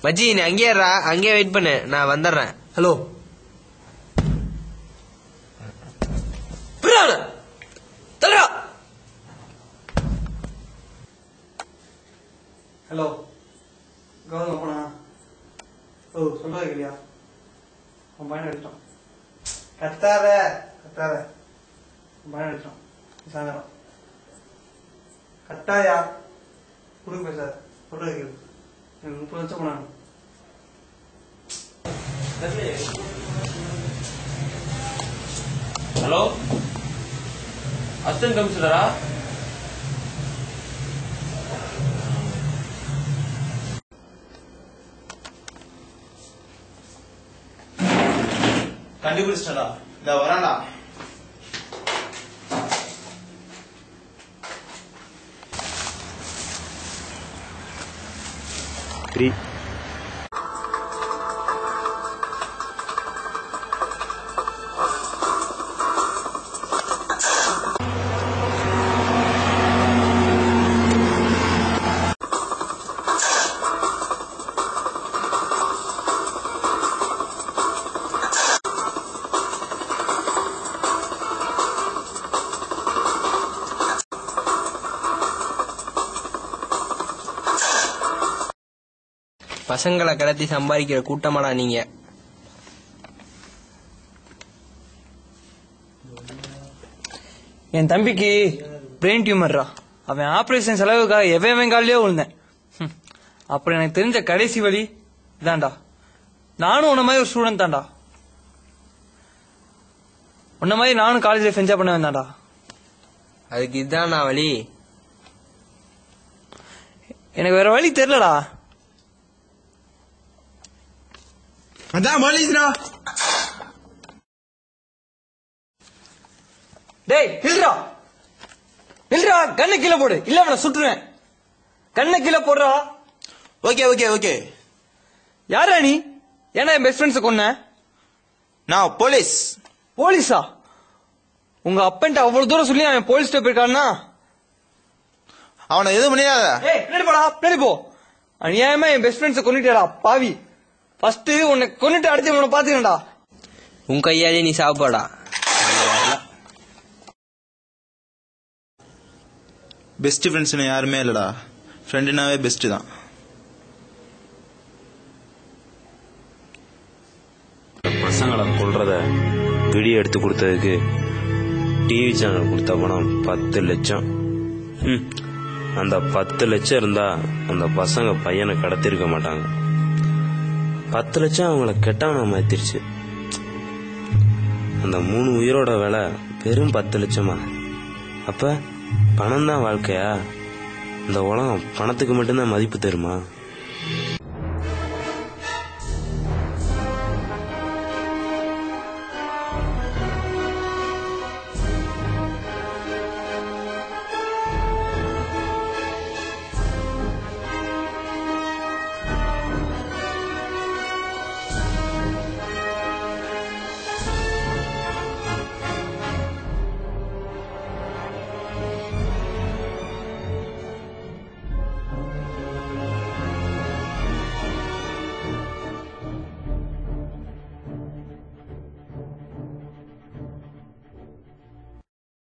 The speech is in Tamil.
மச்சி நீ அங்கேயா அங்கேயே வெயிட் பண்ணு, நான் வந்துடுறேன். ஹலோ ஹலோ கவனம் போனா. ஓ சொல்றது இல்லையா? உன் பையனை எடுத்துட்டான். கத்தாத கத்தாத, உன் பையனை எடுத்துட்டான். சாயந்தரம் கட்டாயா கொடுங்க பேசாத, சொல்றது கேளு. எனக்கு 30 லட்சம் போனாங்க. Hello assistant கமிஷனரா? கண்டுபிடிச்சிட்டா, இந்த வரான்டா. பசங்களை கடத்தி சம்பாதிக்கிற கூட்டமாடா நீங்க. என் தம்பிக்கு பிரெயின் டியூமர்ரா. அவன் ஆபரேஷன் செலவுக்காக எவன் காலையோ விழுந்தேன். அப்புறம் எனக்கு தெரிஞ்ச கடைசி வழி இதான்டா. நானும் உன்ன மாதிரி ஒரு ஸ்டூடெண்ட் தான்டா. உன்ன மாதிரி நானும் காலேஜ் லைஃப் என்ஜாய் பண்ண வேண்டாம்டா. அதுக்கு இதுதான் நான் வழி. எனக்கு வேற வழி தெரியலடா. அதான் வலிதுடா. டேய் நில்றா நில்றா, கண்ணை கீழே போடு, இல்ல அவனை சுட்டுருவேன். கண்ணை கீழே போடுறா. Okay okay okay. யாரா நீ? ஏன்னா என் பெஸ்ட் ஃப்ரெண்ட்ஸை கொன்ன? நான் போலீஸ். போலீஸா? உங்க அப்பன்ட்ட அவ்வளவு தூரம் சொல்லி அவன் போலீஸ் போயிருக்கான்னா? அவனை எதுவும் பண்ணிடாத. ஏய் பின்னாடி போடா, பின்னாடி போ. அநியாயமா என் பெஸ்ட் ஃப்ரெண்ட்ஸை கொன்னுட்டேடா பாவி. ஃபர்ஸ்ட் உன்னை கொன்னுட்டு அடுத்து உன்னை பாத்துக்கடா. உன் கையாலே நீ சாப்பாடா. பெஸ்ட் ஃப்ரெண்ட்ஸ்னு யாருமே இல்லடா, ஃப்ரெண்டுனாவே பெஸ்ட் தான். பசங்களை கொல்றத வீடியோ எடுத்து கொடுத்ததுக்கு டிவி சேனல் கொடுத்த பணம் 10 லட்சம். அந்த 10 லட்சம் இருந்தா அந்த பசங்க பையனை கடத்திருக்க மாட்டாங்க. 10 லட்சம் அவங்கள கெட்டவன மாத்திருச்சு. அந்த 3 உயிரோட விலை வெறும் 10 லட்சமா? அப்ப பணம் தான் வாழ்க்கையா? இந்த உலகம் பணத்துக்கு மட்டும்தான் மதிப்பு தருமா?